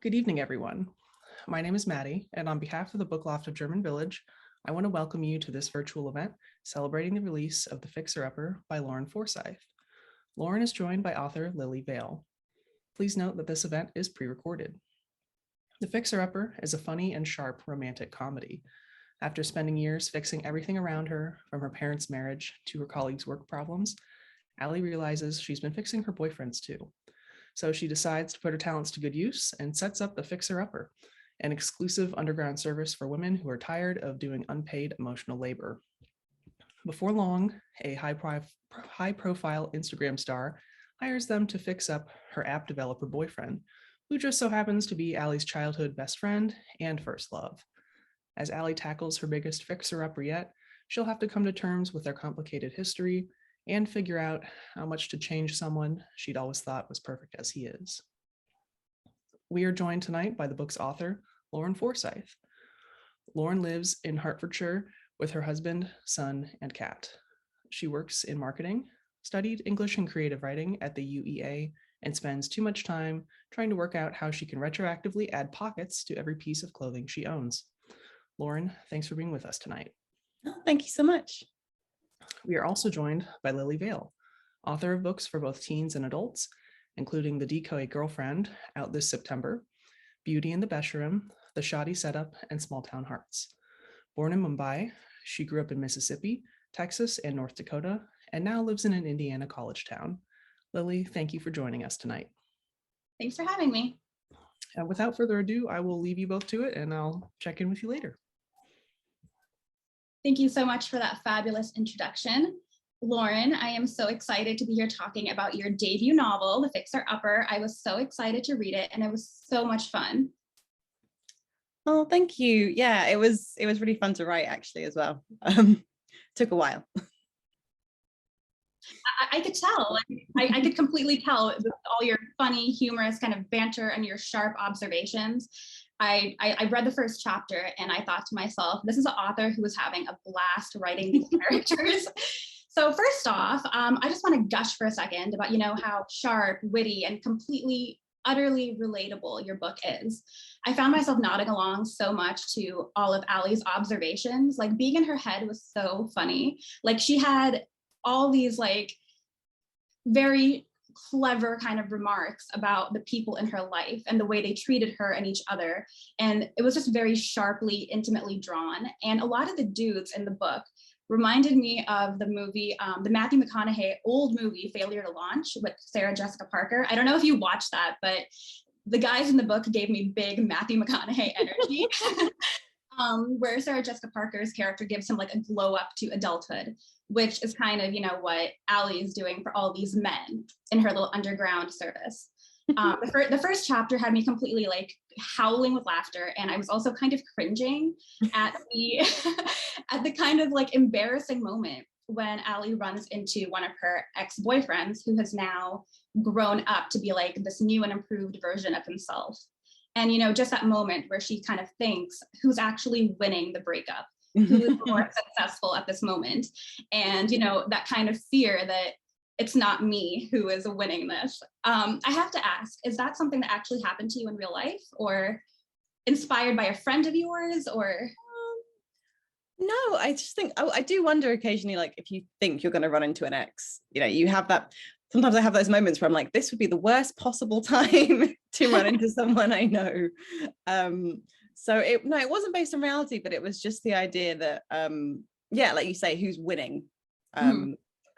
Good evening, everyone. My name is Maddie, and on behalf of the Book Loft of German Village, I want to welcome you to this virtual event celebrating the release of The Fixer-Upper by Lauren Forsythe. Lauren is joined by author Lillie Vale. Please note that this event is pre-recorded. The Fixer-Upper is a funny and sharp romantic comedy. After spending years fixing everything around her, from her parents' marriage to her colleagues' work problems, Allie realizes she's been fixing her boyfriends too. So she decides to put her talents to good use and sets up the Fixer-Upper, an exclusive underground service for women who are tired of doing unpaid emotional labor. Before long, a high-profile Instagram star hires them to fix up her app developer boyfriend, who just so happens to be Allie's childhood best friend and first love. As Allie tackles her biggest fixer-upper yet, she'll have to come to terms with their complicated history and figure out how much to change someone she'd always thought was perfect as he is. We are joined tonight by the book's author, Lauren Forsythe. Lauren lives in Hertfordshire with her husband, son, and cat. She works in marketing, studied English and creative writing at the UEA, and spends too much time trying to work out how she can retroactively add pockets to every piece of clothing she owns. Lauren, thanks for being with us tonight. Oh, thank you so much. We are also joined by Lillie Vale, author of books for both teens and adults, including The Decoy Girlfriend, out this September, Beauty in the Bedroom, The Shoddy Setup, and Small Town Hearts. Born in Mumbai, she grew up in Mississippi, Texas, and North Dakota, and now lives in an Indiana college town. Lillie, thank you for joining us tonight. Thanks for having me. Without further ado, I will leave you both to it, and I'll check in with you later. Thank you so much for that fabulous introduction. Lauren, I am so excited to be here talking about your debut novel, The Fixer-Upper. I was so excited to read it, and it was so much fun. Oh, thank you. Yeah, it was really fun to write actually as well. Took a while. I could tell. I could completely tell with all your funny, humorous kind of banter and your sharp observations. I read the first chapter and I thought to myself, this is an author who was having a blast writing these characters. So first off, I just want to gush for a second about, how sharp, witty, and completely, utterly relatable your book is. I found myself nodding along so much to all of Allie's observations. Like, being in her head was so funny. Like, she had all these very clever kind of remarks about the people in her life and the way they treated her and each other. And it was just very sharply, intimately drawn. And a lot of the dudes in the book reminded me of the movie, the Matthew McConaughey old movie, Failure to Launch, with Sarah Jessica Parker. I don't know if you watched that, but the guys in the book gave me big Matthew McConaughey energy. Where Sarah Jessica Parker's character gives him a glow up to adulthood, which is kind of, what Allie is doing for all these men in her little underground service. The first chapter had me completely howling with laughter, and I was also kind of cringing at the at the kind of embarrassing moment when Allie runs into one of her ex-boyfriends who has now grown up to be this new and improved version of himself. And, just that moment where she kind of thinks, who's actually winning the breakup? Who is more successful at this moment? And, that kind of fear that it's not me who is winning this. I have to ask, is that something that actually happened to you in real life, or inspired by a friend of yours, or? No, I just think, I do wonder occasionally, if you think you're going to run into an ex, you have that. Sometimes I have those moments where I'm like, this would be the worst possible time to run into someone I know. So it wasn't based on reality, but it was just the idea that, like you say, who's winning?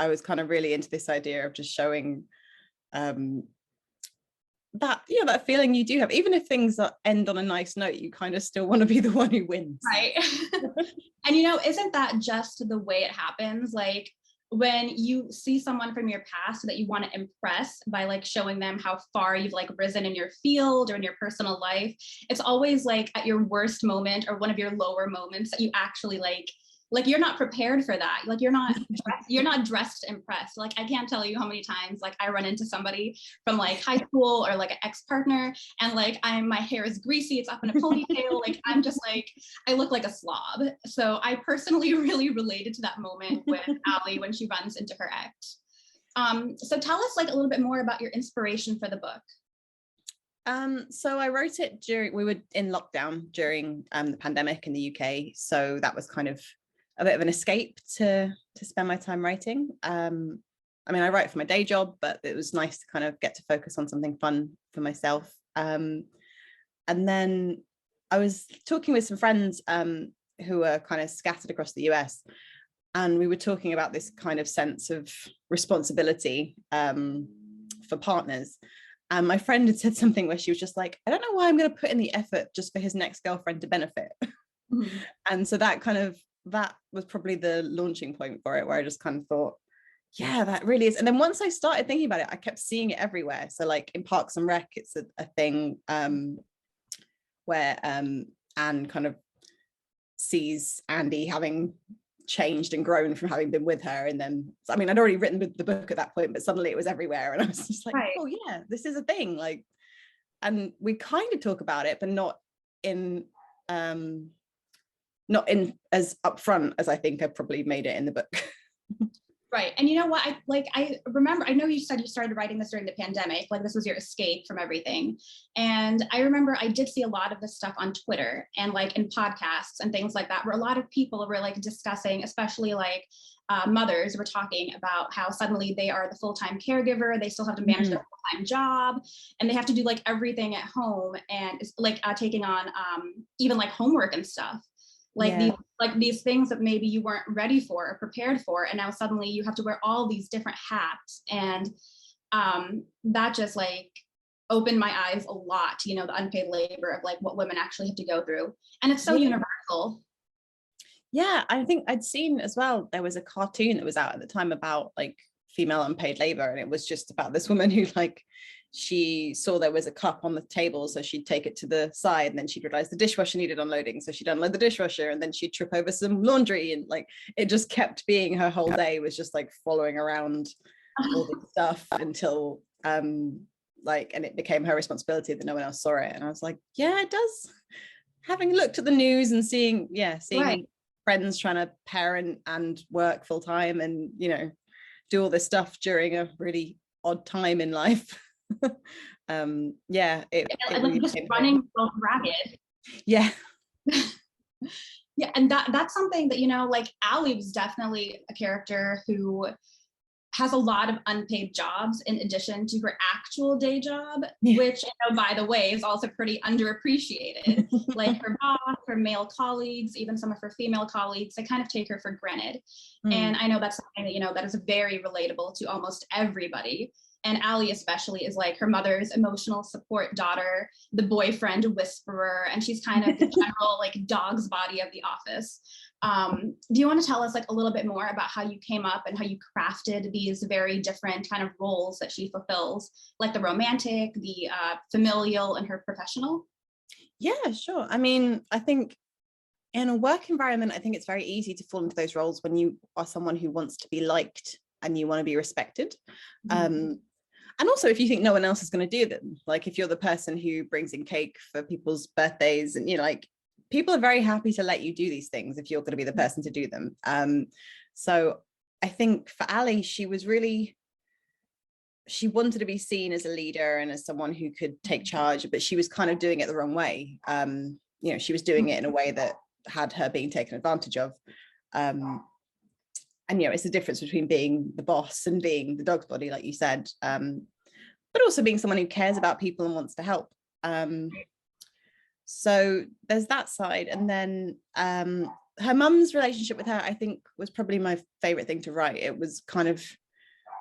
I was kind of really into this idea of just showing that feeling you do have, even if things end on a nice note, you kind of still want to be the one who wins. Right. And, isn't that just the way it happens? When you see someone from your past that you want to impress by showing them how far you've risen in your field or in your personal life, it's always at your worst moment or one of your lower moments that you actually you're not prepared for that. You're not dressed to impress. I can't tell you how many times I run into somebody from high school or an ex-partner, and my hair is greasy, it's up in a ponytail. I'm just I look like a slob. So I personally really related to that moment with Allie when she runs into her ex. So tell us a little bit more about your inspiration for the book. So I wrote it we were in lockdown during the pandemic in the UK. So that was kind of a bit of an escape to spend my time writing. I mean, I write for my day job, but it was nice to kind of get to focus on something fun for myself. And then I was talking with some friends who are kind of scattered across the US. And we were talking about this kind of sense of responsibility for partners. And my friend had said something where she was just like, I don't know why I'm going to put in the effort just for his next girlfriend to benefit. Mm-hmm. And so that was probably the launching point for it, where I just kind of thought, yeah, that really is. And then once I started thinking about it, I kept seeing it everywhere. So like in Parks and Rec, it's a thing where Anne kind of sees Andy having changed and grown from having been with her. And then, I mean, I'd already written the book at that point, but suddenly it was everywhere. And I was just like, right. Oh yeah, this is a thing. Like, and we kind of talk about it, but not in as upfront as I think I probably made it in the book. Right. And you know what, I remember, I know you said you started writing this during the pandemic, like this was your escape from everything. And I remember I did see a lot of this stuff on Twitter and like in podcasts and things like that, where a lot of people were like discussing, especially like mothers were talking about how suddenly they are the full-time caregiver, they still have to manage their full-time job, and they have to do like everything at home, and it's like taking on even like homework and stuff. Like these things that maybe you weren't ready for or prepared for, and now suddenly you have to wear all these different hats, and that just like opened my eyes a lot to, you know, the unpaid labor of like what women actually have to go through, and it's so universal. Yeah, I think I'd seen as well, there was a cartoon that was out at the time about like female unpaid labor, and it was just about this woman who like, she saw there was a cup on the table, so she'd take it to the side, and then she'd realize the dishwasher needed unloading, so she'd unload the dishwasher, and then she'd trip over some laundry, and like it just kept being her whole day was just like following around all this stuff until like, and it became her responsibility that no one else saw it. And I was like, yeah, it does. Having looked at the news and seeing right. Friends trying to parent and work full time and, you know, do all this stuff during a really odd time in life. It really just running both ragged. Yeah. Yeah, and that's something that, you know, like Allie was definitely a character who has a lot of unpaid jobs in addition to her actual day job, which, you know, by the way, is also pretty underappreciated. Like her boss, her male colleagues, even some of her female colleagues, they kind of take her for granted. And I know that's something that, you know, that is very relatable to almost everybody. And Allie especially is like her mother's emotional support daughter, the boyfriend whisperer, and she's kind of the general like dog's body of the office. Do you want to tell us like a little bit more about how you came up and how you crafted these very different kind of roles that she fulfills, like the romantic, the familial, and her professional? Yeah, sure. I mean, I think in a work environment, I think it's very easy to fall into those roles when you are someone who wants to be liked and you want to be respected. And also if you think no one else is going to do them, like if you're the person who brings in cake for people's birthdays, and, you know, like people are very happy to let you do these things if you're going to be the person to do them. So I think for Allie, she wanted to be seen as a leader and as someone who could take charge, but she was kind of doing it the wrong way. You know, she was doing it in a way that had her being taken advantage of. And, you know, it's the difference between being the boss and being the dog's body, like you said, but also being someone who cares about people and wants to help. So there's that side. And then her mum's relationship with her, I think, was probably my favorite thing to write. It was kind of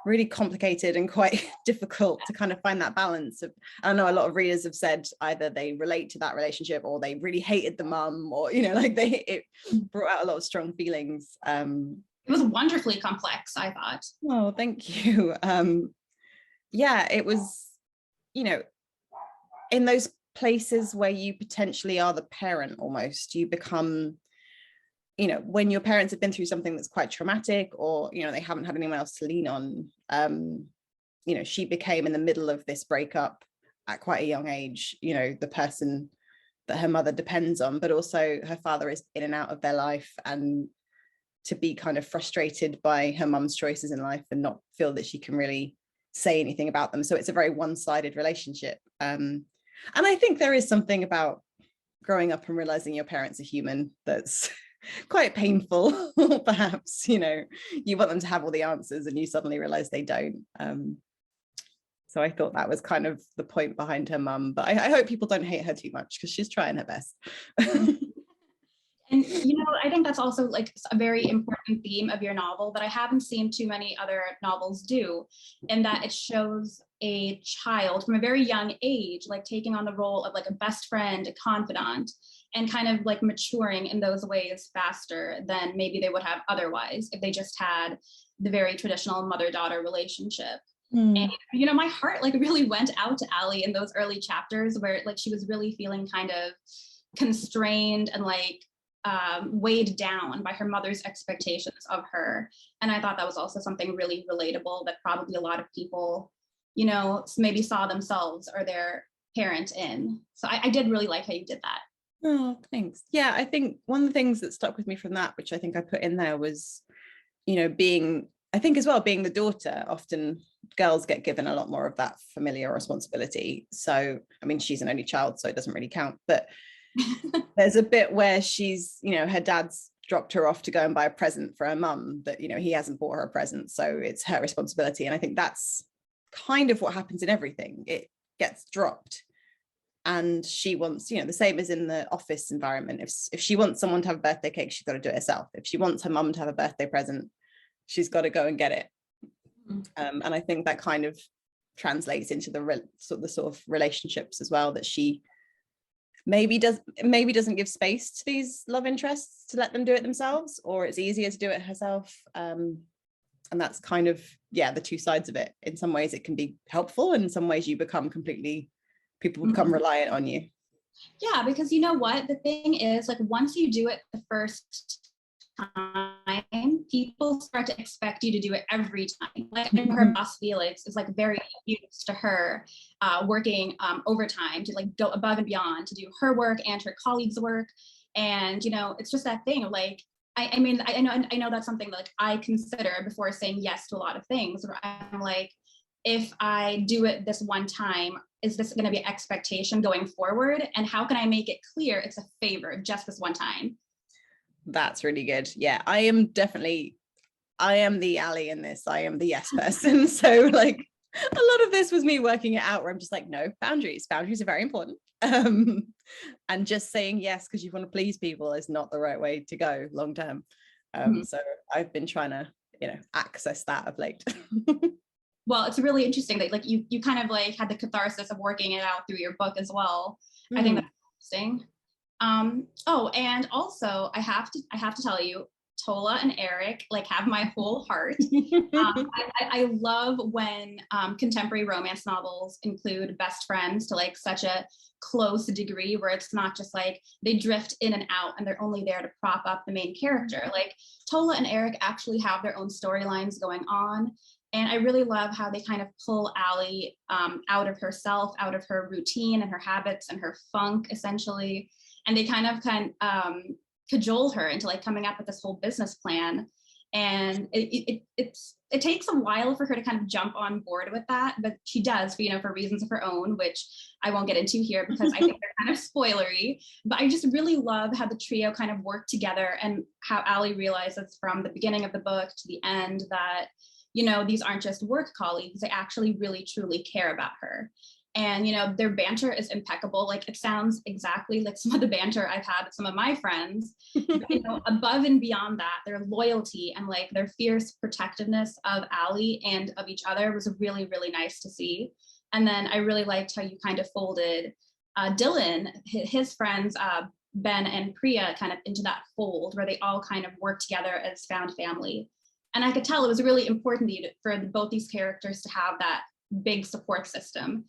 really complicated and quite difficult to kind of find that balance of, I know a lot of readers have said either they relate to that relationship or they really hated the mum, or, you know, like it brought out a lot of strong feelings. It was wonderfully complex, I thought. Oh, thank you. Yeah, it was, you know, in those places where you potentially are the parent almost, you become, you know, when your parents have been through something that's quite traumatic, or, you know, they haven't had anyone else to lean on. You know, she became in the middle of this breakup at quite a young age, you know, the person that her mother depends on, but also her father is in and out of their life, and to be kind of frustrated by her mum's choices in life and not feel that she can really say anything about them. So it's a very one-sided relationship. And I think there is something about growing up and realizing your parents are human that's quite painful. Perhaps, you know, you want them to have all the answers and you suddenly realize they don't. So I thought that was kind of the point behind her mum, but I hope people don't hate her too much because she's trying her best. And, you know, I think that's also like a very important theme of your novel that I haven't seen too many other novels do, in that it shows a child from a very young age, like taking on the role of like a best friend, a confidant, and kind of like maturing in those ways faster than maybe they would have otherwise if they just had the very traditional mother-daughter relationship. And, you know, my heart like really went out to Allie in those early chapters where like she was really feeling kind of constrained and like weighed down by her mother's expectations of her. And I thought that was also something really relatable that probably a lot of people, you know, maybe saw themselves or their parent in. So I did really like how you did that. Oh, thanks. Yeah, I think one of the things that stuck with me from that, which I think I put in there, was, you know, being the daughter, often girls get given a lot more of that familiar responsibility. So, I mean, she's an only child, so it doesn't really count. But there's a bit where she's, you know, her dad's dropped her off to go and buy a present for her mum that, you know, he hasn't bought her a present. So it's her responsibility. And I think that's kind of what happens in everything. It gets dropped. And she wants, you know, the same as in the office environment. If she wants someone to have a birthday cake, she's got to do it herself. If she wants her mum to have a birthday present, she's got to go and get it. And I think that kind of translates into the sort of relationships as well, that she maybe doesn't give space to these love interests to let them do it themselves, or it's easier to do it herself. And that's kind of, yeah, the two sides of it. In some ways it can be helpful, and in some ways people become reliant on you. Yeah, because you know what, the thing is, like, once you do it the first time, people start to expect you to do it every time. Like, her boss Felix is like very used to her working overtime to like go above and beyond to do her work and her colleagues' work. And you know, it's just that thing of like, I mean, I know that's something that like I consider before saying yes to a lot of things, where I'm like, if I do it this one time, is this going to be an expectation going forward? And how can I make it clear it's a favor just this one time? That's really good. Yeah, I am the Allie in this. I am the yes person. So like a lot of this was me working it out, where I'm just like, no, boundaries are very important. And just saying yes because you want to please people is not the right way to go long term. So I've been trying to, you know, access that of late. Well, it's really interesting that like you kind of like had the catharsis of working it out through your book as well. I think that's interesting. Oh, and also I have to tell you, Tola and Eric like have my whole heart. I love when contemporary romance novels include best friends to like such a close degree, where it's not just like they drift in and out and they're only there to prop up the main character. Like Tola and Eric actually have their own storylines going on. And I really love how they kind of pull Allie out of herself, out of her routine and her habits and her funk, essentially. And they kind of cajole her into like coming up with this whole business plan. And it takes a while for her to kind of jump on board with that, but she does, you know, for reasons of her own, which I won't get into here because I think they're kind of spoilery. But I just really love how the trio kind of work together, and how Allie realizes from the beginning of the book to the end that, you know, these aren't just work colleagues, they actually really truly care about her. And, you know, their banter is impeccable. Like, it sounds exactly like some of the banter I've had with some of my friends. But, you know, above and beyond that, their loyalty and like their fierce protectiveness of Allie and of each other was really, really nice to see. And then I really liked how you kind of folded Dylan, his friends, Ben and Priya, kind of into that fold where they all kind of work together as found family. And I could tell it was really important for both these characters to have that big support system.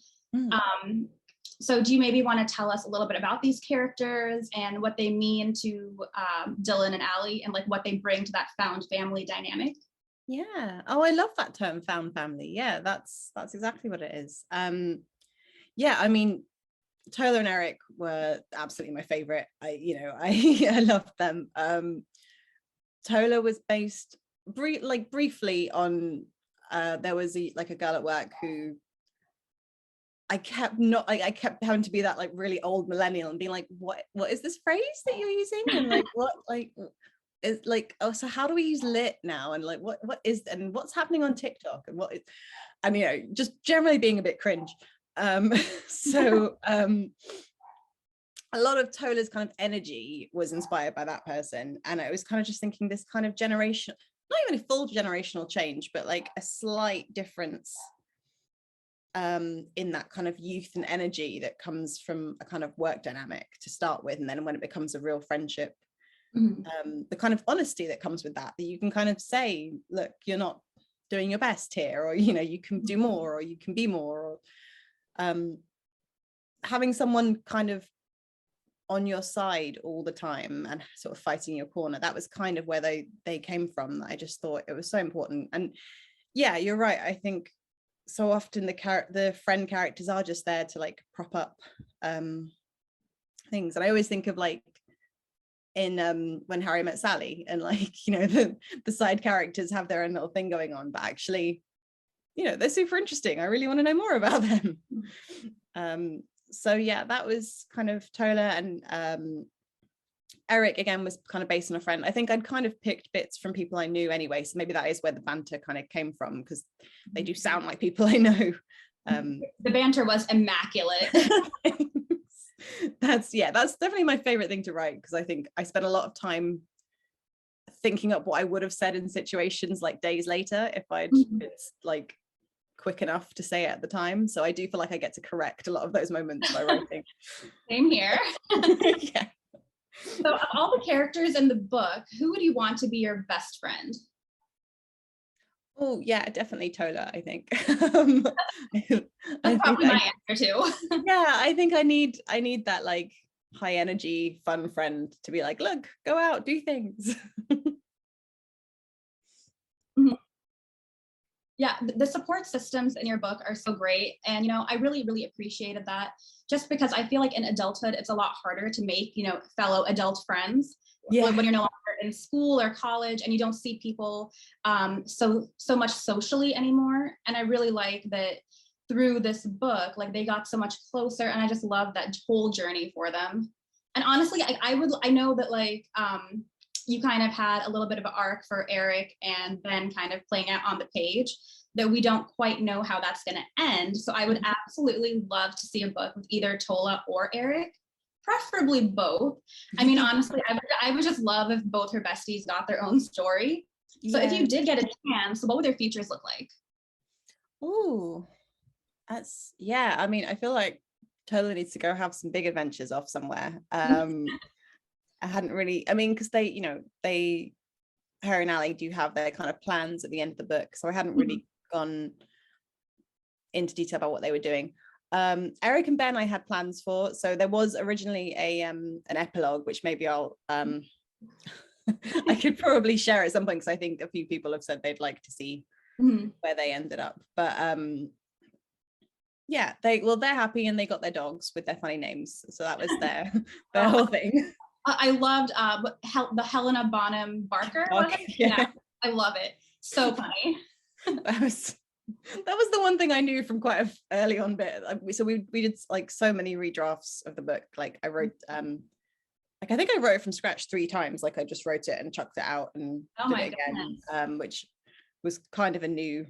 So do you maybe want to tell us a little bit about these characters and what they mean to Dylan and Allie, and like what they bring to that found family dynamic? Yeah. Oh, I love that term, found family. Yeah, that's exactly what it is. Yeah, I mean, Tola and Eric were absolutely my favorite. I loved them. Tola was based briefly on there was a girl at work who I kept having to be that like really old millennial and being like, what is this phrase that you're using? And like, what like is like, oh, so how do we use lit now? And like, what is, and what's happening on TikTok, and what is, and you know, just generally being a bit cringe. So a lot of Tola's kind of energy was inspired by that person. And I was kind of just thinking this kind of generation, not even a full generational change, but like a slight difference in that kind of youth and energy that comes from a kind of work dynamic to start with. And then when it becomes a real friendship, the kind of honesty that comes with that you can kind of say, look, you're not doing your best here, or, you know, you can do more, or you can be more, or having someone kind of on your side all the time and sort of fighting your corner. That was kind of where they came from. I just thought it was so important. And yeah, you're right. I think so often the friend characters are just there to like prop up things. And I always think of like in When Harry Met Sally, and like, you know, the side characters have their own little thing going on, but actually, you know, they're super interesting. I really want to know more about them. So yeah, that was kind of Tola. And Eric again was kind of based on a friend. I think I'd kind of picked bits from people I knew anyway, so maybe that is where the banter kind of came from, because they do sound like people I know. The banter was immaculate. That's definitely my favorite thing to write, because I think I spent a lot of time thinking up what I would have said in situations like days later if I'd been like quick enough to say it at the time. So I do feel like I get to correct a lot of those moments by writing. Same here. Yeah. So of all the characters in the book, who would you want to be your best friend? Oh yeah, definitely Tola, I think. That's probably my answer too. Yeah, I think I need that like high energy fun friend to be like, look, go out, do things. Yeah, the support systems in your book are so great. And, you know, I really, really appreciated that, just because I feel like in adulthood, it's a lot harder to make, you know, fellow adult friends. Yeah. When you're no longer in school or college and you don't see people so much socially anymore. And I really like that through this book, like they got so much closer, and I just love that whole journey for them. And honestly, I know that like, you kind of had a little bit of an arc for Eric and Ben kind of playing out on the page that we don't quite know how that's going to end. So I would absolutely love to see a book with either Tola or Eric, preferably both. I mean, honestly, I would just love if both her besties got their own story. So if you did get a chance, what would their futures look like? Oh, that's, yeah. I mean, I feel like Tola needs to go have some big adventures off somewhere. I hadn't really, I mean, because they, you know, her and Ali do have their kind of plans at the end of the book. So I hadn't really gone into detail about what they were doing. Eric and Ben I had plans for. So there was originally an epilogue, which maybe I'll, I could probably share at some point, because I think a few people have said they'd like to see where they ended up. But yeah, they're happy, and they got their dogs with their funny names. So that was their whole thing. I loved the Helena Bonham Barker. Yeah, I love it. So funny. That was the one thing I knew from quite an early on bit. So we did like so many redrafts of the book. Like I wrote, like I think I wrote it from scratch 3 times. Like I just wrote it and chucked it out and did it again, which was kind of a new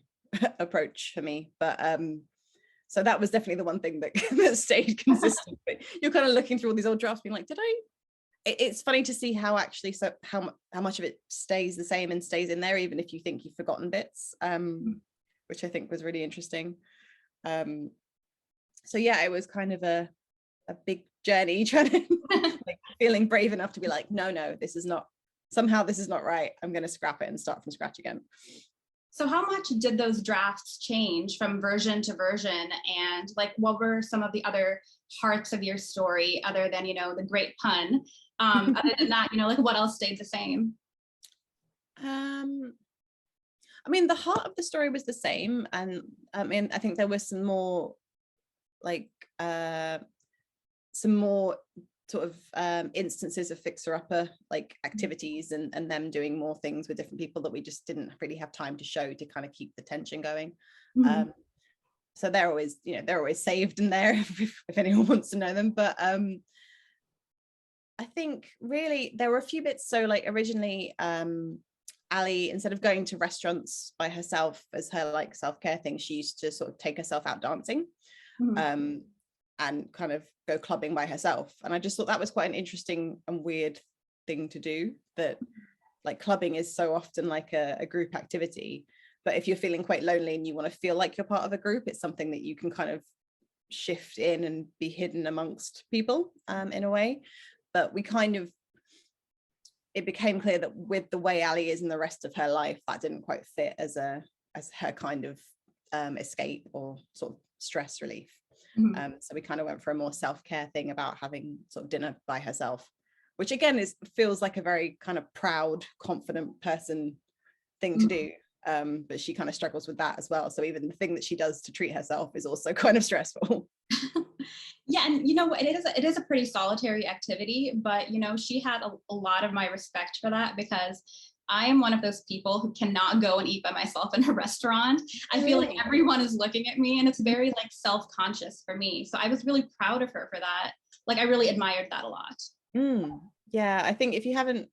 approach for me. But so that was definitely the one thing that stayed consistent. But you're kind of looking through all these old drafts, being like, it's funny to see how actually how much of it stays the same and stays in there, even if you think you've forgotten bits, which I think was really interesting. So yeah, it was kind of a big journey trying to like, feeling brave enough to be like, no, this is not right. I'm going to scrap it and start from scratch again. So how much did those drafts change from version to version? And like, what were some of the other parts of your story other than, you know, the great pun? Other than that, you know, like what else stayed the same? I mean, the heart of the story was the same. And I mean, I think there was some more like some more sort of instances of fixer-upper like activities and them doing more things with different people that we just didn't really have time to show to kind of keep the tension going. so they're always, they're always saved in there if anyone wants to know them. But I think really there were a few bits. So like originally, Ali, instead of going to restaurants by herself as her like self-care thing, she used to sort of take herself out dancing, and kind of go clubbing by herself. And I just thought that was quite an interesting and weird thing to do, that like clubbing is so often like a group activity, but if you're feeling quite lonely and you want to feel like you're part of a group, it's something that you can kind of shift in and be hidden amongst people in a way. But it became clear that with the way Ali is in the rest of her life, that didn't quite fit as her kind of escape or sort of stress relief. So we kind of went for a more self-care thing about having sort of dinner by herself, which again feels like a very kind of proud, confident person thing to do. But she kind of struggles with that as well. So even the thing that she does to treat herself is also kind of stressful. Yeah, and you know what, it is a pretty solitary activity, but she had a lot of my respect for that, because I am one of those people who cannot go and eat by myself in a restaurant. I feel like everyone is looking at me, and it's very like self-conscious for me. So I was really proud of her for that. Like I really admired that a lot. Yeah, I think if you haven't,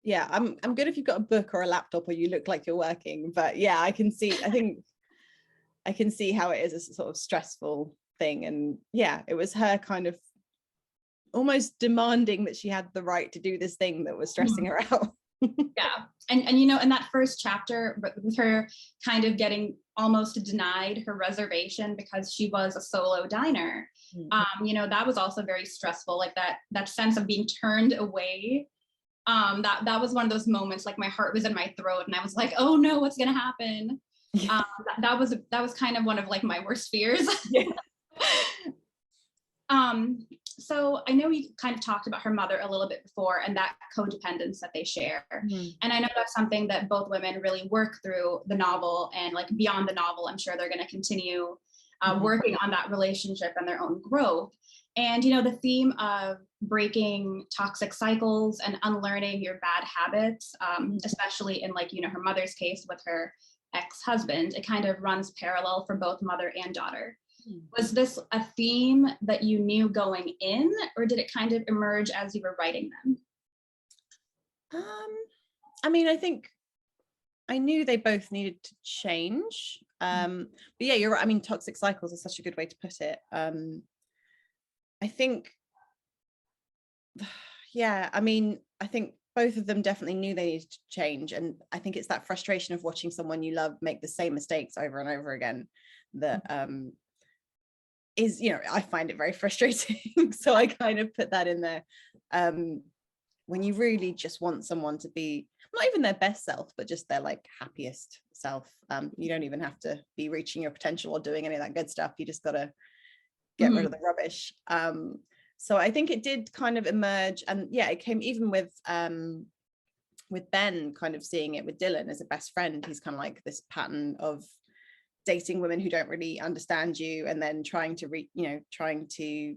I'm good if you've got a book or a laptop or you look like you're working, but yeah, I can see how it is a sort of stressful thing. And yeah, it was her kind of almost demanding that she had the right to do this thing that was stressing her out. Yeah, and in that first chapter with her kind of getting almost denied her reservation because she was a solo diner, that was also very stressful, like that sense of being turned away. That was one of those moments, like my heart was in my throat and I was like, oh no, what's gonna happen? That was kind of one of like my worst fears. So I know we kind of talked about her mother a little bit before and that codependence that they share. And I know that's something that both women really work through the novel, and like beyond the novel, I'm sure they're going to continue working on that relationship and their own growth. And, the theme of breaking toxic cycles and unlearning your bad habits, especially in like, her mother's case with her ex-husband, it kind of runs parallel for both mother and daughter. Was this a theme that you knew going in, or did it kind of emerge as you were writing them? I mean, I think I knew they both needed to change. But yeah, you're right. I mean, toxic cycles is such a good way to put it. I think, I think both of them definitely knew they needed to change. And I think it's that frustration of watching someone you love make the same mistakes over and over again that is, I find it very frustrating. So I kind of put that in there. When you really just want someone to be not even their best self, but just their like happiest self. You don't even have to be reaching your potential or doing any of that good stuff. You just got to get rid of the rubbish. So I think it did kind of emerge, and yeah, it came even with Ben kind of seeing it with Dylan as a best friend. He's kind of like this pattern of dating women who don't really understand you, and then trying to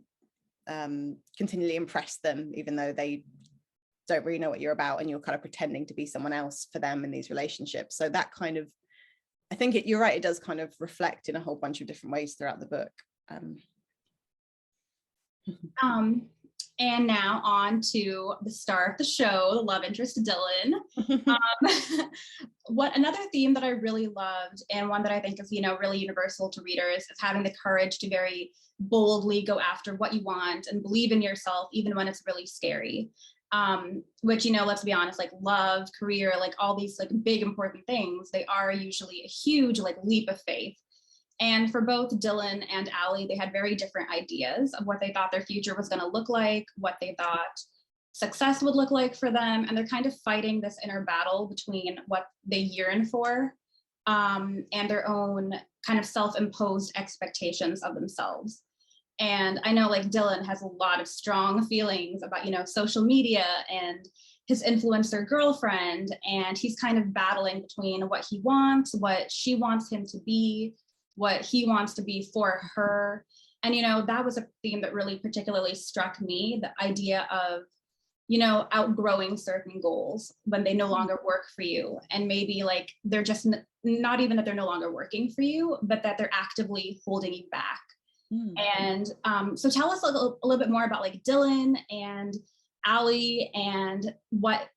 continually impress them, even though they don't really know what you're about, and you're kind of pretending to be someone else for them in these relationships. So that kind of, I think you're right, it does kind of reflect in a whole bunch of different ways throughout the book. And now on to the star of the show, the love interest, Dylan. What another theme that I really loved, and one that I think is, really universal to readers, is having the courage to very boldly go after what you want and believe in yourself, even when it's really scary. Which, let's be honest, like love, career, like all these like big important things, they are usually a huge like leap of faith. And for both Dylan and Ali, they had very different ideas of what they thought their future was going to look like, what they thought success would look like for them. And they're kind of fighting this inner battle between what they yearn for and their own kind of self-imposed expectations of themselves. And I know like Dylan has a lot of strong feelings about, social media and his influencer girlfriend. And he's kind of battling between what he wants, what she wants him to be, what he wants to be for her. And, that was a theme that really particularly struck me, the idea of outgrowing certain goals when they no longer work for you. And maybe like they're just not even that they're no longer working for you, but that they're actively holding you back. And so tell us a little bit more about like Dylan and Allie and what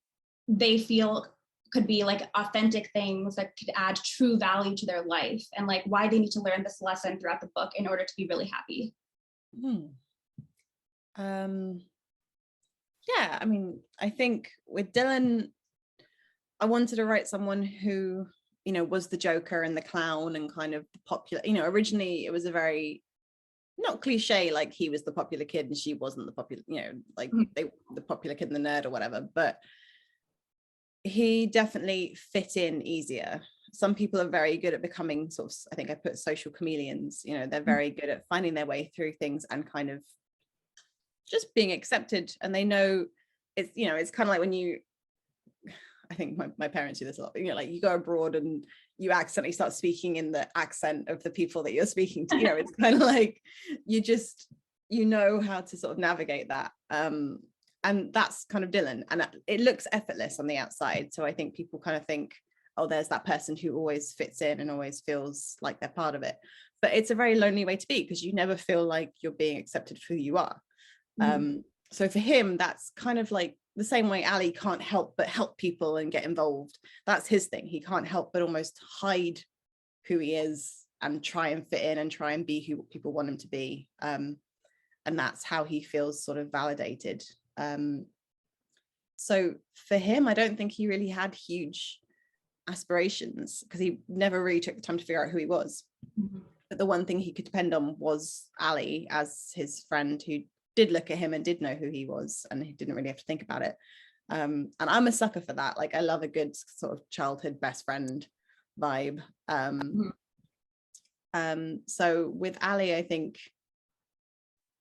they feel could be like authentic things that could add true value to their life, and like why they need to learn this lesson throughout the book in order to be really happy. Yeah, I mean, I think with Dylan, I wanted to write someone who, was the Joker and the clown and kind of the popular, originally it was a very, not cliche, like he was the popular kid and she wasn't the popular, like the popular kid and the nerd or whatever, but he definitely fit in easier. Some people are very good at becoming sort of, I think I put social chameleons, they're very good at finding their way through things and kind of just being accepted. And they know it's, it's kind of like when I think my parents do this a lot, like you go abroad and you accidentally start speaking in the accent of the people that you're speaking to, it's kind of like you just, how to sort of navigate that. And that's kind of Dylan, and it looks effortless on the outside. So I think people kind of think, oh, there's that person who always fits in and always feels like they're part of it. But it's a very lonely way to be, because you never feel like you're being accepted for who you are. So for him, that's kind of like the same way Ali can't help but help people and get involved. That's his thing. He can't help but almost hide who he is and try and fit in and try and be who people want him to be. And that's how he feels sort of validated. So for him, I don't think he really had huge aspirations, because he never really took the time to figure out who he was. But the one thing he could depend on was Ali as his friend, who did look at him and did know who he was, and he didn't really have to think about it. And I'm a sucker for that. Like, I love a good sort of childhood best friend vibe. So with Ali, I think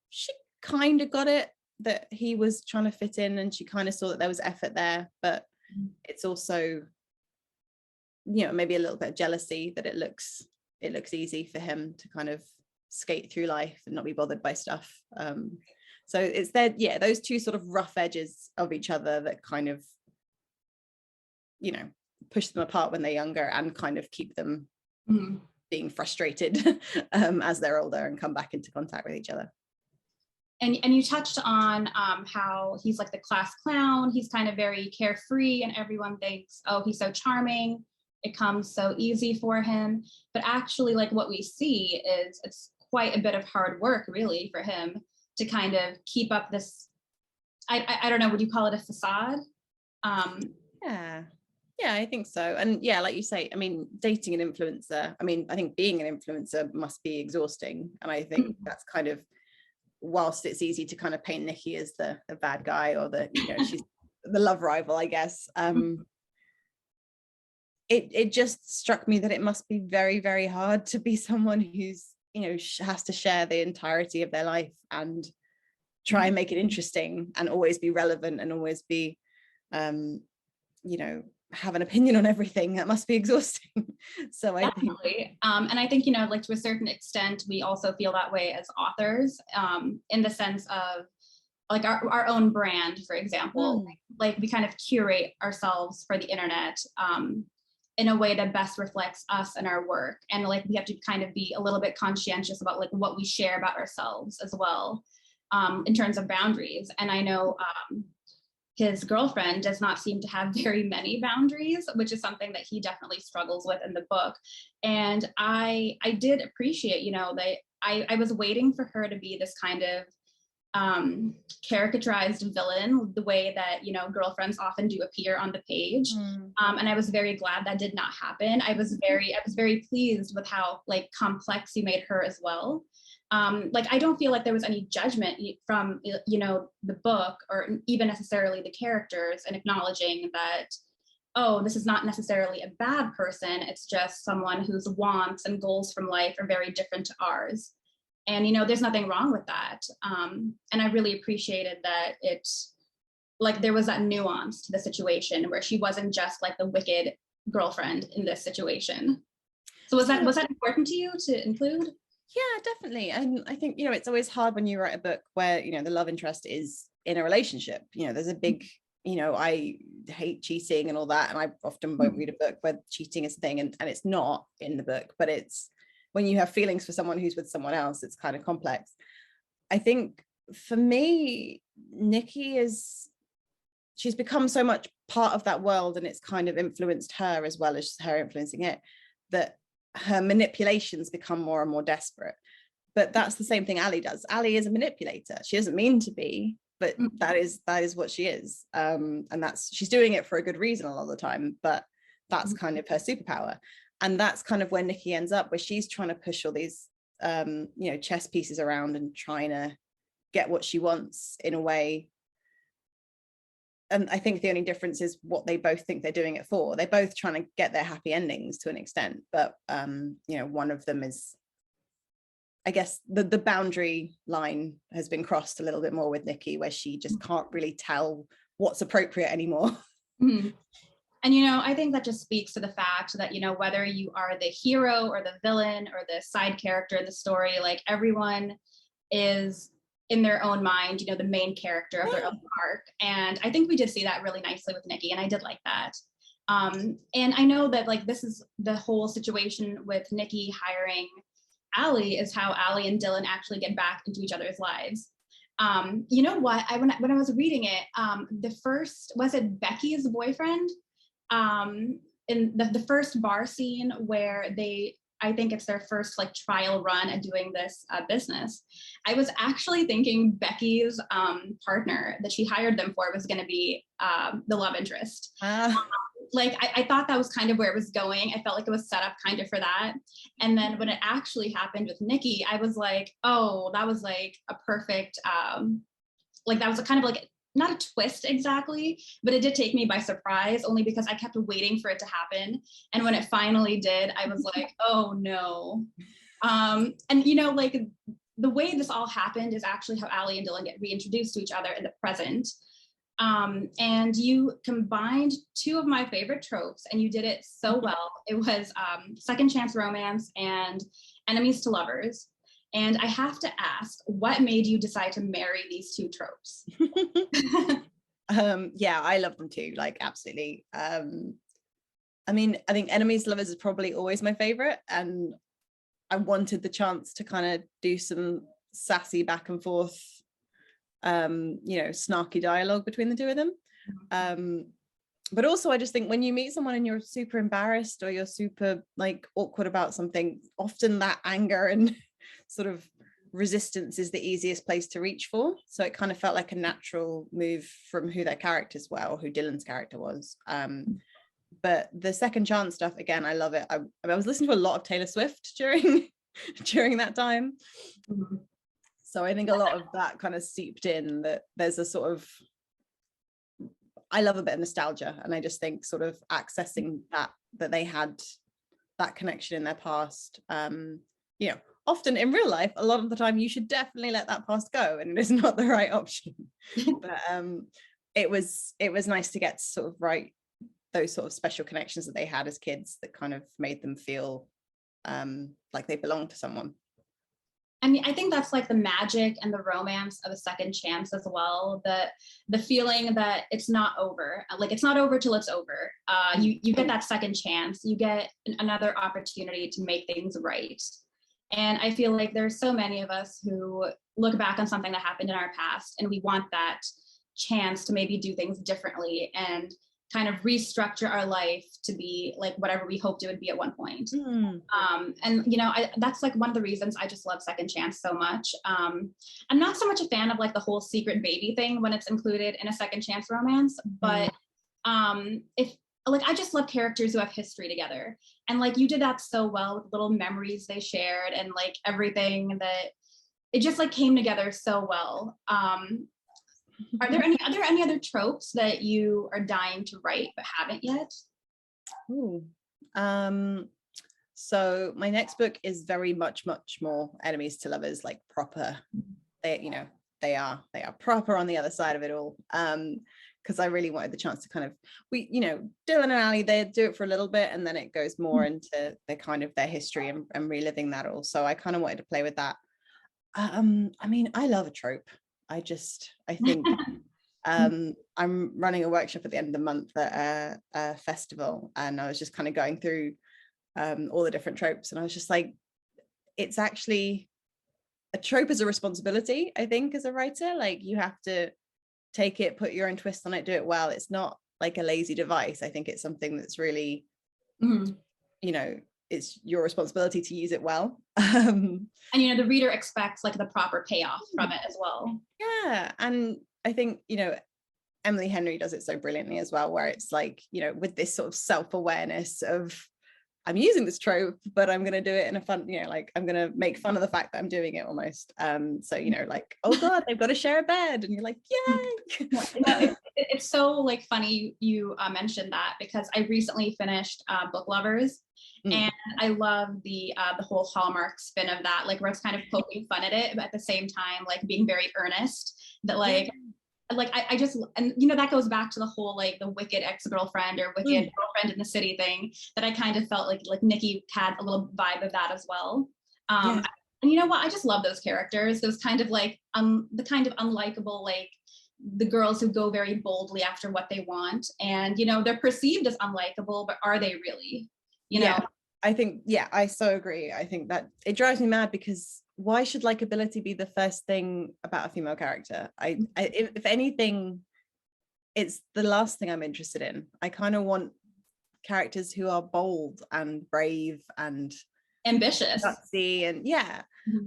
she kind of got it, that he was trying to fit in, and she kind of saw that there was effort there, but it's also, maybe a little bit of jealousy that it looks easy for him to kind of skate through life and not be bothered by stuff. So it's those two sort of rough edges of each other that kind of, push them apart when they're younger and kind of keep them being frustrated as they're older and come back into contact with each other. And you touched on how he's like the class clown. He's kind of very carefree, and everyone thinks, oh, he's so charming. It comes so easy for him. But actually, like, what we see is it's quite a bit of hard work, really, for him to kind of keep up this, I don't know, would you call it a facade? Yeah, I think so. And yeah, like you say, I mean, dating an influencer, I think being an influencer must be exhausting. And I think that's kind of, whilst it's easy to kind of paint Nikki as the bad guy, or she's the love rival, I guess. It just struck me that it must be very, very hard to be someone who's, has to share the entirety of their life and try and make it interesting and always be relevant and always be, have an opinion on everything. That must be exhausting. So I think, and I think, like, to a certain extent, we also feel that way as authors, in the sense of like our own brand, for example. Like, we kind of curate ourselves for the internet in a way that best reflects us and our work, and like we have to kind of be a little bit conscientious about like what we share about ourselves as well, in terms of boundaries. And I know his girlfriend does not seem to have very many boundaries, which is something that he definitely struggles with in the book. And I did appreciate, that I was waiting for her to be this kind of caricaturized villain, the way that, girlfriends often do appear on the page. And I was very glad that did not happen. I was very pleased with how like complex you made her as well. Like, I don't feel like there was any judgment from, the book, or even necessarily the characters, and acknowledging that, oh, this is not necessarily a bad person. It's just someone whose wants and goals from life are very different to ours. And, there's nothing wrong with that. And I really appreciated that it's like there was that nuance to the situation where she wasn't just like the wicked girlfriend in this situation. So was that important to you to include? Yeah, definitely. And I think, it's always hard when you write a book where, the love interest is in a relationship. You know, there's a big, you know, I hate cheating and all that, and I often won't read a book where cheating is a thing, and it's not in the book, but it's when you have feelings for someone who's with someone else, it's kind of complex. I think for me, Nikki she's become so much part of that world, and it's kind of influenced her as well as her influencing it, that her manipulations become more and more desperate. But that's the same thing Ali does. Ali is a manipulator. She doesn't mean to be, but that is what she is. And she's doing it for a good reason a lot of the time, but that's kind of her superpower. And that's kind of where Nikki ends up, where she's trying to push all these you know, chess pieces around and trying to get what she wants in a way. And I think the only difference is what they both think they're doing it for. They're both trying to get their happy endings to an extent, but you know, one of them is, I guess, the boundary line has been crossed a little bit more with Nikki, where she just can't really tell what's appropriate anymore. Mm-hmm. And, you know, I think that just speaks to the fact that, you know, whether you are the hero or the villain or the side character in the story, like everyone is in their own mind, you know, the main character of their own arc. And I think we did see that really nicely with Nikki, and I did like that. And I know that like this is the whole situation with Nikki hiring Ali, is how Ali and Dylan actually get back into each other's lives. You know what? When I was reading it, the first, was it Becky's boyfriend? In the first bar scene where I think it's their first like trial run at doing this business. I was actually thinking Becky's partner that she hired them for was going to be the love interest. Like I thought that was kind of where it was going. I felt like it was set up kind of for that. And then when it actually happened with Nikki, I was like, oh, that was like a perfect, like that was a kind of like, not a twist exactly, but it did take me by surprise, only because I kept waiting for it to happen. And when it finally did, I was like, oh no. And you know, like the way this all happened is actually how Ali and Dylan get reintroduced to each other in the present. And you combined two of my favorite tropes, and you did it so well. It was second chance romance and enemies to lovers. And I have to ask, what made you decide to marry these two tropes? Yeah, I love them too, like absolutely. I mean, I think enemies to lovers is probably always my favorite, and I wanted the chance to kind of do some sassy back and forth, you know, snarky dialogue between the two of them. But also I just think when you meet someone and you're super embarrassed or you're super like awkward about something, often that anger and sort of resistance is the easiest place to reach for. So it kind of felt like a natural move from who their characters were, or who Dylan's character was. But the second chance stuff, again, I love it. I was listening to a lot of Taylor Swift during that time. So I think a lot of that kind of seeped in, that there's a sort of, I love a bit of nostalgia, and I just think sort of accessing that they had that connection in their past. You know, often in real life, a lot of the time you should definitely let that past go, and it is not the right option. But it was nice to get to sort of write those sort of special connections that they had as kids that kind of made them feel like they belonged to someone. I mean, I think that's like the magic and the romance of a second chance as well. The feeling that it's not over, like it's not over till it's over. You get that second chance, you get another opportunity to make things right. And I feel like there's so many of us who look back on something that happened in our past, and we want that chance to maybe do things differently and kind of restructure our life to be like whatever we hoped it would be at one point. And you know, that's like one of the reasons I just love second chance so much. I'm not so much a fan of like the whole secret baby thing when it's included in a second chance romance, but if like, I just love characters who have history together, and like you did that so well with little memories they shared and like everything, that it just like came together so well. Are there any other tropes that you are dying to write but haven't yet? Ooh. So my next book is very much more enemies to lovers, like proper. They are proper on the other side of it all. Because I really wanted the chance to kind of, Dylan and Ali, they do it for a little bit, and then it goes more into the kind of their history and reliving that all. So I kind of wanted to play with that. I mean, I love a trope. I think I'm running a workshop at the end of the month at a festival, and I was just kind of going through all the different tropes, and I was just like, it's actually, a trope is a responsibility, I think, as a writer. Like, you have to take it, put your own twist on it, do it well. It's not like a lazy device. I think it's something that's really, you know, it's your responsibility to use it well. And, you know, the reader expects like the proper payoff from it as well. Yeah. And I think, you know, Emily Henry does it so brilliantly as well, where it's like, you know, with this sort of self-awareness of, I'm using this trope, but I'm going to do it in a fun, you know, like, I'm going to make fun of the fact that I'm doing it almost. So, you know, like, oh God, they've got to share a bed. And you're like, yay. It's so like funny you mentioned that, because I recently finished Book Lovers. And I love the whole Hallmark spin of that, like, where it's kind of poking fun at it, but at the same time, like, being very earnest, that like I just, and you know, that goes back to the whole like the wicked ex-girlfriend or wicked girlfriend in the city thing, that I kind of felt like Nikki had a little vibe of that as well. And you know what, I just love those characters, those kind of like the kind of unlikable, like the girls who go very boldly after what they want, and you know, they're perceived as unlikable, but are they really, you know? I think, I so agree. I think that it drives me mad, because why should likability be the first thing about a female character? If anything, it's the last thing I'm interested in. I kind of want characters who are bold and brave and ambitious, gutsy, and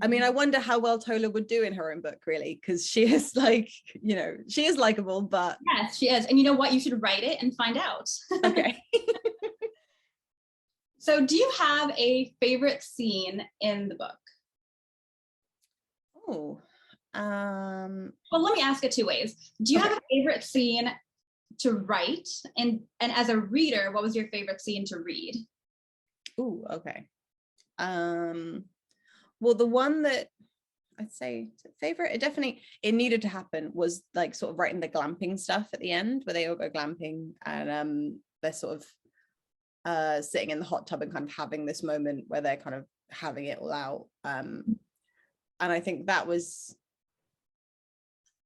I mean, I wonder how well Tola would do in her own book, really, because she is like, you know, she is likable, but yes, she is. And you know what, you should write it and find out. Okay. So do you have a favorite scene in the book? Oh, well, let me ask it two ways. Do you have a favorite scene to write, and as a reader, what was your favorite scene to read? Oh, okay. Well, the one that I'd say favorite, it needed to happen, was like sort of writing the glamping stuff at the end, where they all go glamping, and they're sort of sitting in the hot tub and kind of having this moment where they're kind of having it all out. And I think that was,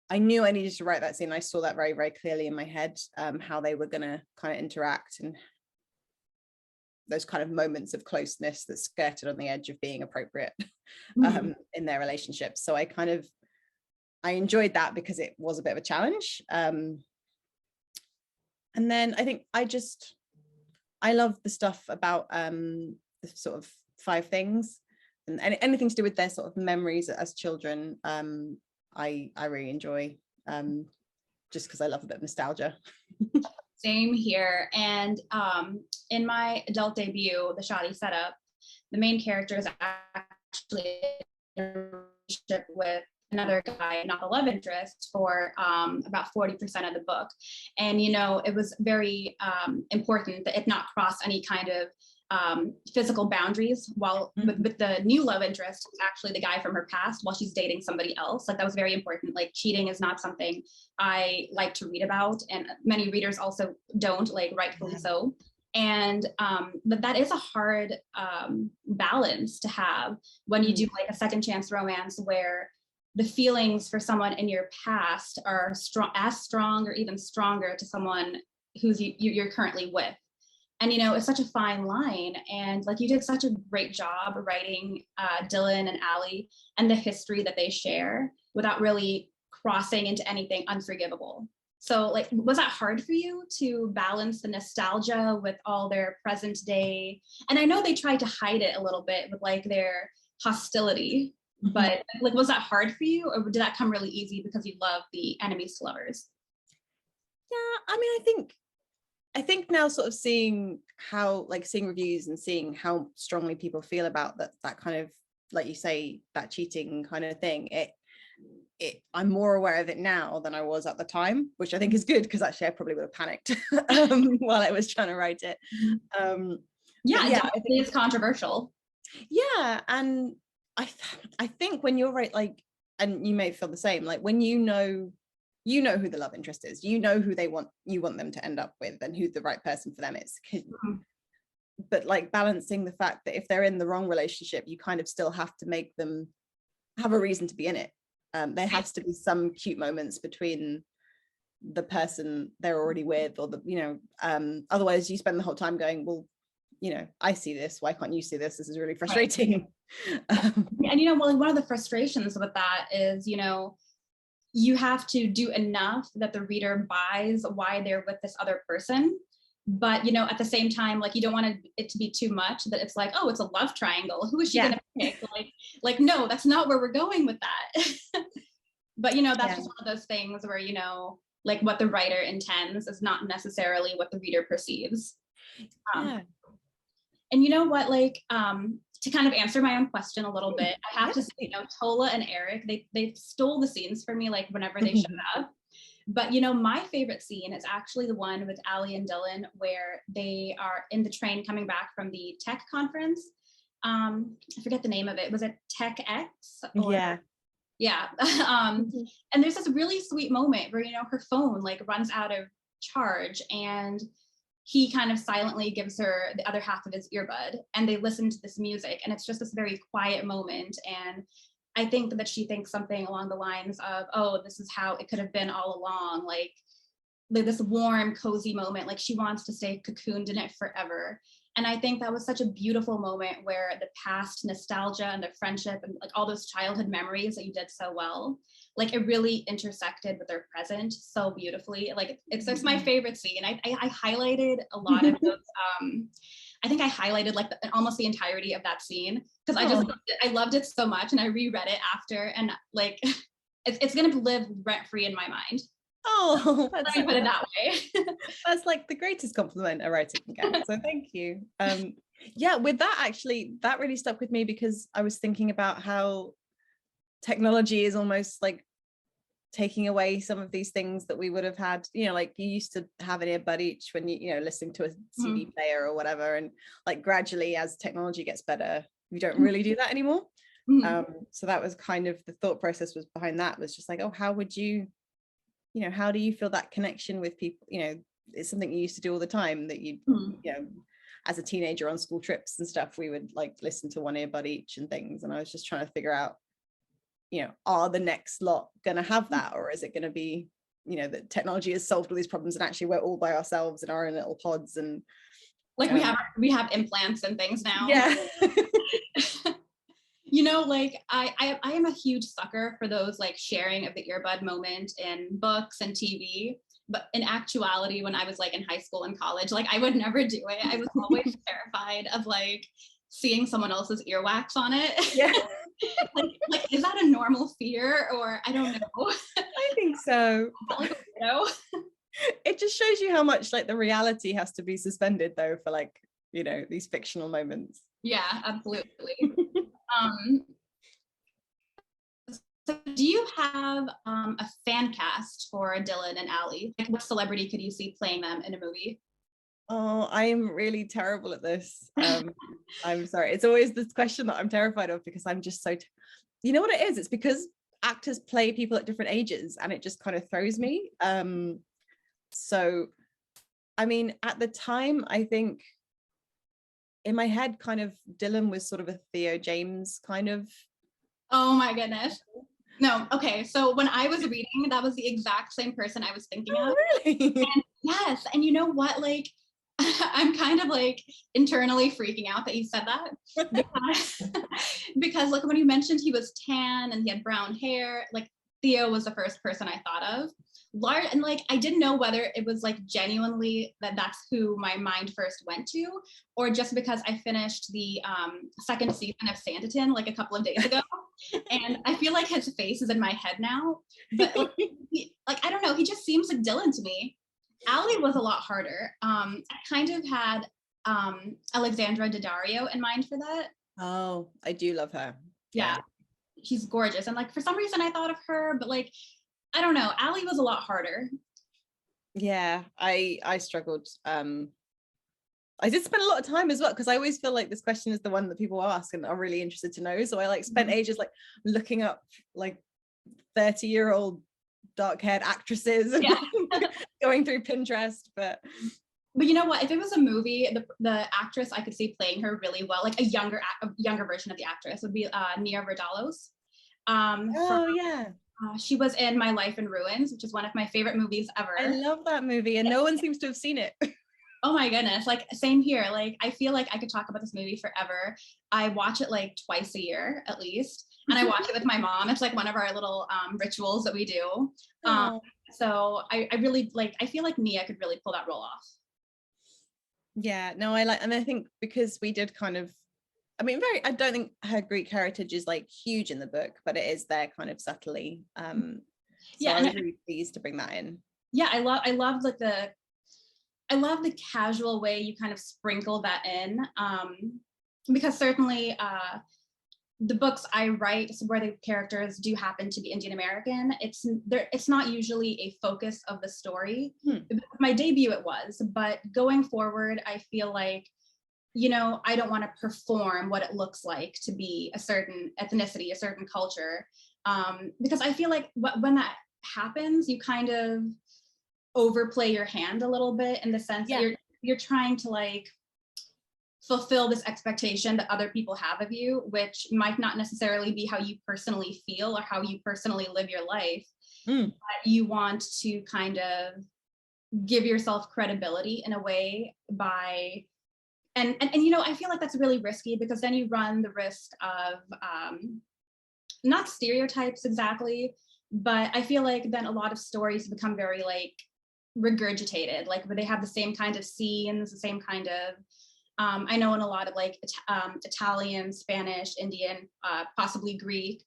I knew I needed to write that scene. I saw that very, very clearly in my head, how they were going to kind of interact, and those kind of moments of closeness that skirted on the edge of being appropriate in their relationship. So I enjoyed that, because it was a bit of a challenge. And then I think I love the stuff about the sort of 5 things, and anything to do with their sort of memories as children. I really enjoy, just because I love a bit of nostalgia. Same here. And in my adult debut, The Shoddy Setup, the main character is actually in a relationship with another guy, not the love interest, for about 40% of the book. And, you know, it was very important that it not cross any kind of physical boundaries, while with the new love interest, actually the guy from her past, while she's dating somebody else. Like, that was very important. Like, cheating is not something I like to read about, and many readers also don't, like, rightfully so. And but that is a hard balance to have when you do like a second chance romance, where the feelings for someone in your past are as strong or even stronger to someone who's you're currently with. And, you know, it's such a fine line. And like, you did such a great job writing Dylan and Allie and the history that they share without really crossing into anything unforgivable. So like, was that hard for you to balance the nostalgia with all their present day? And I know they tried to hide it a little bit with like their hostility, but like, was that hard for you, or did that come really easy because you love the enemies to lovers? Yeah, I mean, I think now, sort of seeing reviews and seeing how strongly people feel about that kind of, like you say, that cheating kind of thing, I'm more aware of it now than I was at the time, which I think is good, because actually I probably would have panicked while I was trying to write it. I think it's controversial. Yeah, and I think when you're right, like, and you may feel the same, like when you know who the love interest is, you know who you want them to end up with, and who the right person for them is. But like, balancing the fact that if they're in the wrong relationship, you kind of still have to make them have a reason to be in it. There has to be some cute moments between the person they're already with, or otherwise you spend the whole time going, well, I see this, why can't you see this? This is really frustrating. Right. And well, one of the frustrations with that is, you have to do enough that the reader buys why they're with this other person. But, at the same time, like, you don't want it to be too much that it's like, oh, it's a love triangle. Who is she going to pick? Like, no, that's not where we're going with that. But, that's just one of those things where, like, what the writer intends is not necessarily what the reader perceives. And you know what, like, to kind of answer my own question a little bit, I have to say, Tola and Eric, they stole the scenes for me, like, whenever they showed up. But, my favorite scene is actually the one with Allie and Dylan, where they are in the train coming back from the tech conference. I forget the name of it. Was it Tech X? Yeah. And there's this really sweet moment where, her phone like runs out of charge, and he kind of silently gives her the other half of his earbud, and they listen to this music, and it's just this very quiet moment. And I think that she thinks something along the lines of, oh, this is how it could have been all along, like this warm, cozy moment, like she wants to stay cocooned in it forever. And I think that was such a beautiful moment where the past nostalgia and the friendship and like all those childhood memories that you did so well, like it really intersected with their present so beautifully. Like it's my favorite scene. I highlighted a lot of those. I think I highlighted like almost the entirety of that scene because I loved it so much, and I reread it after, and like it's gonna live rent free in my mind. Oh, let me put it that way. That's like the greatest compliment a writer can get. So thank you. Yeah, with that, actually, that really stuck with me because I was thinking about how technology is almost like taking away some of these things that we would have had, like you used to have an earbud each when you listening to a CD player or whatever, and like gradually as technology gets better, we don't really do that anymore. So that was kind of the thought process was behind that, was just like, oh, how would you how do you feel that connection with people? It's something you used to do all the time, that you as a teenager on school trips and stuff, we would like listen to one earbud each and things, and I was just trying to figure out, are the next lot gonna have that, or is it gonna be that technology has solved all these problems and actually we're all by ourselves in our own little pods, and like we have implants and things now. Like I am a huge sucker for those like sharing of the earbud moment in books and TV. But in actuality, when I was like in high school and college, like I would never do it. I was always terrified of like seeing someone else's earwax on it. Yeah. like is that a normal fear, or I don't know. I think so. Like a weirdo. It just shows you how much like the reality has to be suspended though for like these fictional moments. Yeah, absolutely. So do you have a fan cast for Dylan and Allie? Like, what celebrity could you see playing them in a movie? Oh, I'm really terrible at this. I'm sorry. It's always this question that I'm terrified of because I'm just so, you know what it is? It's because actors play people at different ages and it just kind of throws me. So, I mean, at the time, I think in my head, kind of Dylan was sort of a Theo James kind of. Oh my goodness. No, okay. So when I was reading, that was the exact same person I was thinking of. Really? And yes. And you know what? Like, I'm kind of like internally freaking out that you said that. Because like when you mentioned he was tan and he had brown hair, like Theo was the first person I thought of. And like I didn't know whether it was like genuinely that's who my mind first went to, or just because I finished the second season of Sanditon like a couple of days ago, and I feel like his face is in my head now. But like I don't know, he just seems like Dylan to me. Allie was a lot harder. I kind of had Alexandra Daddario in mind for that. Oh, I do love her. Yeah, she's gorgeous, and like for some reason I thought of her, but like I don't know, Allie was a lot harder. Yeah, I struggled. I did spend a lot of time as well, because I always feel like this question is the one that people ask and are really interested to know. So I like spent ages like looking up like 30-year-old dark-haired actresses and going through Pinterest. But you know what? If it was a movie, the actress I could see playing her really well, like a younger version of the actress would be Nia Vardalos. Oh yeah. She was in My Life in Ruins, which is one of my favorite movies ever. I love that movie, and no one seems to have seen it. Oh my goodness, like same here. Like I feel like I could talk about this movie forever. I watch it like twice a year at least, and I watch it with my mom. It's like one of our little rituals that we do. So I really like, I feel like Mia could really pull that role off. Yeah, no, I like, and I think because we did kind of, I mean, I don't think her Greek heritage is like huge in the book, but it is there kind of subtly. So yeah, I was really pleased to bring that in. Yeah, I love like I love the casual way you kind of sprinkle that in, because certainly the books I write where the characters do happen to be Indian American, it's not usually a focus of the story. My debut it was, but going forward, I feel like, you know, I don't want to perform what it looks like to be a certain ethnicity, a certain culture, because I feel like when that happens, you kind of overplay your hand a little bit, in the sense that you're trying to like fulfill this expectation that other people have of you, which might not necessarily be how you personally feel or how you personally live your life. But you want to kind of give yourself credibility in a way by, and you know, I feel like that's really risky, because then you run the risk of not stereotypes exactly, but I feel like then a lot of stories become very like regurgitated, like where they have the same kind of scenes, the same kind of I know in a lot of like Italian, Spanish, Indian, possibly Greek,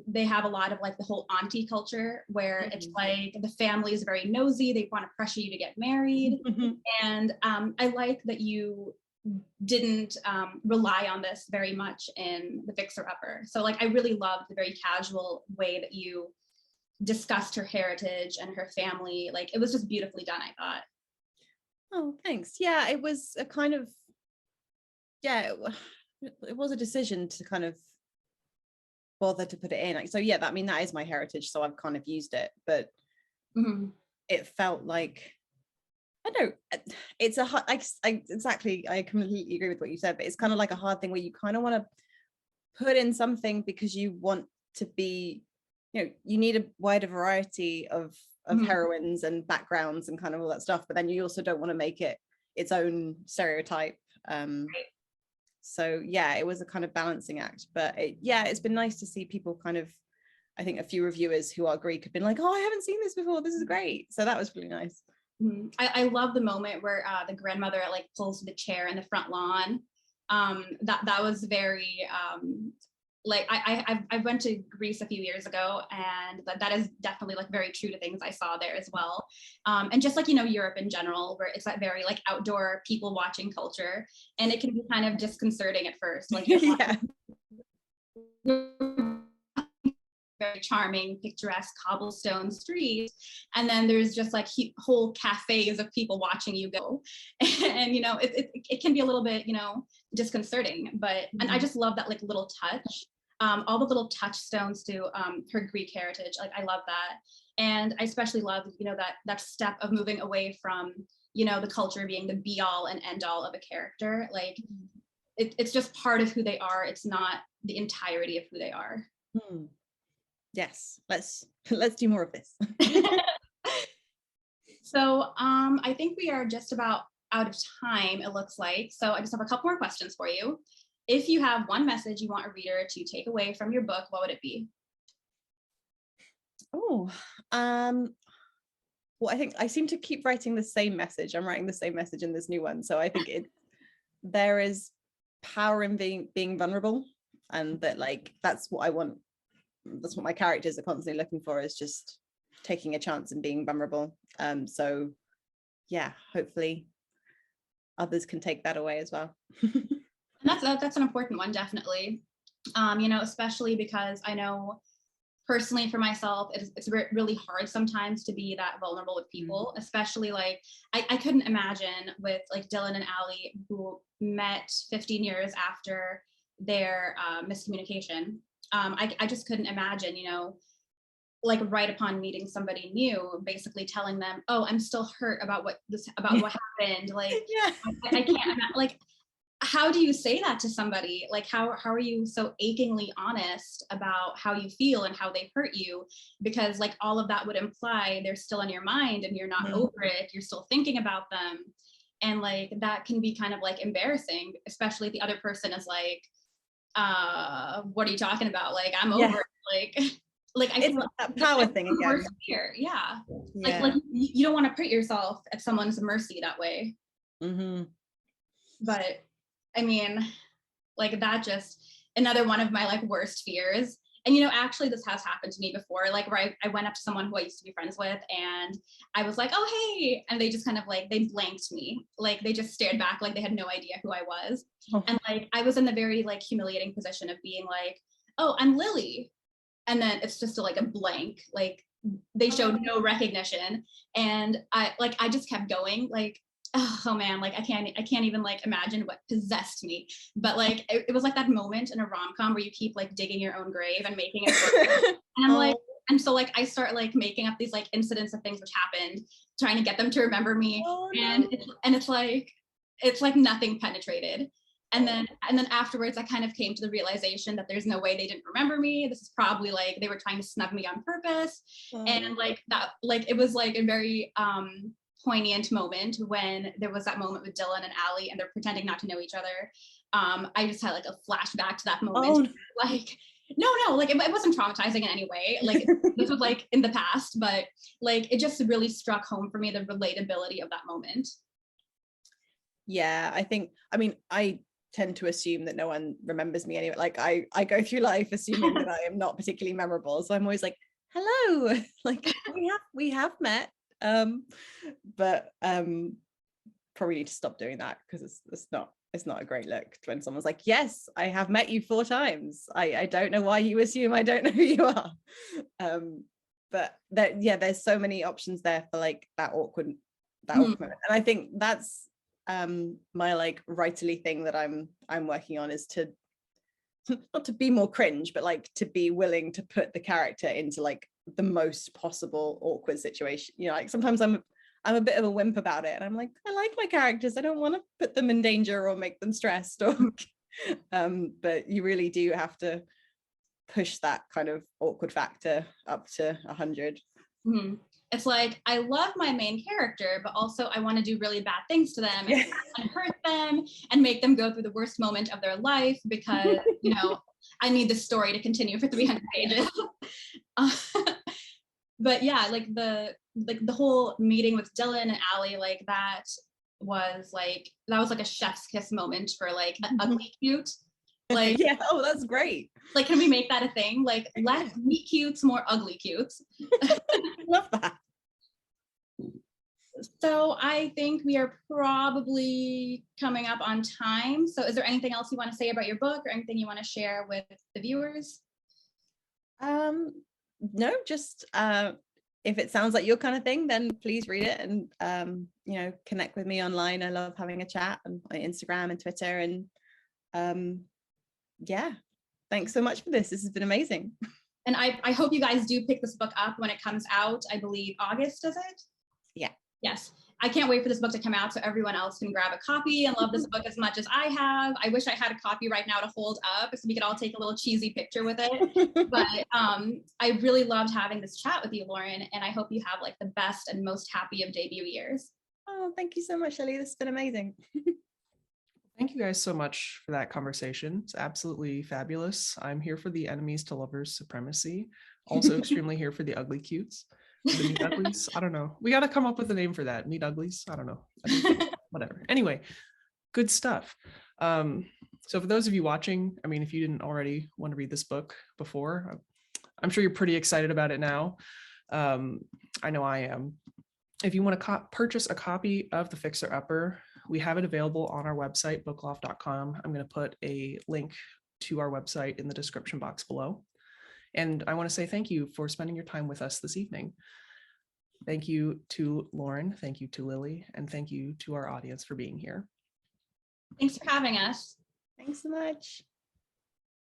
they have a lot of like the whole auntie culture, where it's like the family is very nosy, they want to pressure you to get married. And I like that you didn't rely on this very much in The Fixer Upper. So like I really loved the very casual way that you discussed her heritage and her family. Like it was just beautifully done, I thought. Oh, thanks. Yeah, it was a kind of, it was a decision to kind of bother to put it in. Like, so yeah, I mean, that is my heritage, so I've kind of used it, but it felt like, I don't know, it's a hard, exactly, I completely agree with what you said, but it's kind of like a hard thing where you kind of want to put in something because you want to be, you know, you need a wider variety of heroines and backgrounds and kind of all that stuff, but then you also don't want to make it its own stereotype. So yeah, it was a kind of balancing act, but it's been nice to see people kind of, I think a few reviewers who are Greek have been like, oh, I haven't seen this before, this is great. So that was really nice. I love the moment where the grandmother like pulls the chair in the front lawn. That was very like I went to Greece a few years ago, and that is definitely like very true to things I saw there as well. And just like, you know, Europe in general, where it's that very like outdoor people watching culture, and it can be kind of disconcerting at first. Like very charming, picturesque cobblestone streets, and then there's just like whole cafes of people watching you go, and you know, it can be a little bit, you know, disconcerting, but and I just love that like little touch. All the little touchstones to her Greek heritage, like I love that. And I especially love, you know, that step of moving away from, you know, the culture being the be all and end all of a character. Like it's just part of who they are, it's not the entirety of who they are. Yes, let's do more of this. So I think we are just about out of time, it looks like. So I just have a couple more questions for you. If you have one message you want a reader to take away from your book, what would it be? Oh, well, I think I seem to keep writing the same message. I'm writing the same message in this new one. So I think there is power in being vulnerable, and that like, that's what I want. That's what my characters are constantly looking for, is just taking a chance and being vulnerable. So yeah, hopefully others can take that away as well. And that's an important one, definitely. You know, especially because I know personally for myself, it's really hard sometimes to be that vulnerable with people, especially like I couldn't imagine with like Dylan and Allie, who met 15 years after their miscommunication. I just couldn't imagine, you know, like right upon meeting somebody new, basically telling them, oh, I'm still hurt about what happened. Like, I can't like, how do you say that to somebody? Like, how are you so achingly honest about how you feel and how they hurt you? Because like all of that would imply they're still in your mind and you're not over it. You're still thinking about them. And like, that can be kind of like embarrassing, especially if the other person is like, what are you talking about? Like, I'm over it. Like I It's feel that power thing again. worst fear. Yeah. Like you don't want to put yourself at someone's mercy that way. But I mean, like that just another one of my like worst fears. And you know, actually this has happened to me before, like where I went up to someone who I used to be friends with and I was like, oh, hey. And they just kind of like, they blanked me. Like they just stared back like they had no idea who I was. And like, I was in the very like humiliating position of being like, oh, I'm Lillie. And then it's just like a blank, like they showed no recognition. And I just kept going like, oh man, like I can't even like imagine what possessed me. But like it was like that moment in a rom-com where you keep like digging your own grave and making it work. And I'm like, and so like I start like making up these like incidents of things which happened, trying to get them to remember me. And it's like nothing penetrated. And then afterwards, I kind of came to the realization that there's no way they didn't remember me. This is probably like they were trying to snub me on purpose. And like that, like it was like a very poignant moment when there was that moment with Dylan and Allie and they're pretending not to know each other. I just had like a flashback to that moment. Like, no, like it wasn't traumatizing in any way. Like this was like in the past, but like it just really struck home for me, the relatability of that moment. Yeah, I mean, I tend to assume that no one remembers me anyway. Like I go through life assuming that I am not particularly memorable. So I'm always like, hello, like we have met. But probably need to stop doing that because it's not a great look when someone's like, yes, I have met you 4 times. I don't know why you assume I don't know who you are. But there's so many options there for like that awkward moment. And I think that's my like writerly thing that I'm working on is to not to be more cringe, but like to be willing to put the character into like the most possible awkward situation. You know, like sometimes I'm a bit of a wimp about it and I'm like, I like my characters, I don't want to put them in danger or make them stressed or but you really do have to push that kind of awkward factor up to 100. It's like, I love my main character, but also I want to do really bad things to them and hurt them and make them go through the worst moment of their life because, you know, I need this story to continue for 300 pages. But yeah, like the whole meeting with Dylan and Allie, like that was like a chef's kiss moment for like an ugly cute. Like that's great. Like, can we make that a thing? Like, less meet cutes, more ugly cutes. Love that. So I think we are probably coming up on time. So is there anything else you want to say about your book or anything you want to share with the viewers? No, just if it sounds like your kind of thing, then please read it and you know, connect with me online. I love having a chat on Instagram and Twitter. And yeah, thanks so much for this. This has been amazing. And I hope you guys do pick this book up when it comes out. I believe August, is it? Yeah. Yes. I can't wait for this book to come out so everyone else can grab a copy and love this book as much as I have. I wish I had a copy right now to hold up so we could all take a little cheesy picture with it. But I really loved having this chat with you, Lauren, and I hope you have like the best and most happy of debut years. Oh, thank you so much, Lillie. This has been amazing. Thank you guys so much for that conversation. It's absolutely fabulous. I'm here for the enemies to lovers supremacy. Also extremely here for the ugly cutes. The meat uglies. I don't know. We got to come up with a name for that. Meat uglies. I don't know. Whatever. Anyway, good stuff. So for those of you watching, I mean, if you didn't already want to read this book before, I'm sure you're pretty excited about it now. I know I am. If you want to purchase a copy of The Fixer Upper, we have it available on our website, bookloft.com. I'm going to put a link to our website in the description box below. And I want to say thank you for spending your time with us this evening. Thank you to Lauren, thank you to Lillie, and thank you to our audience for being here. Thanks for having us. Thanks so much.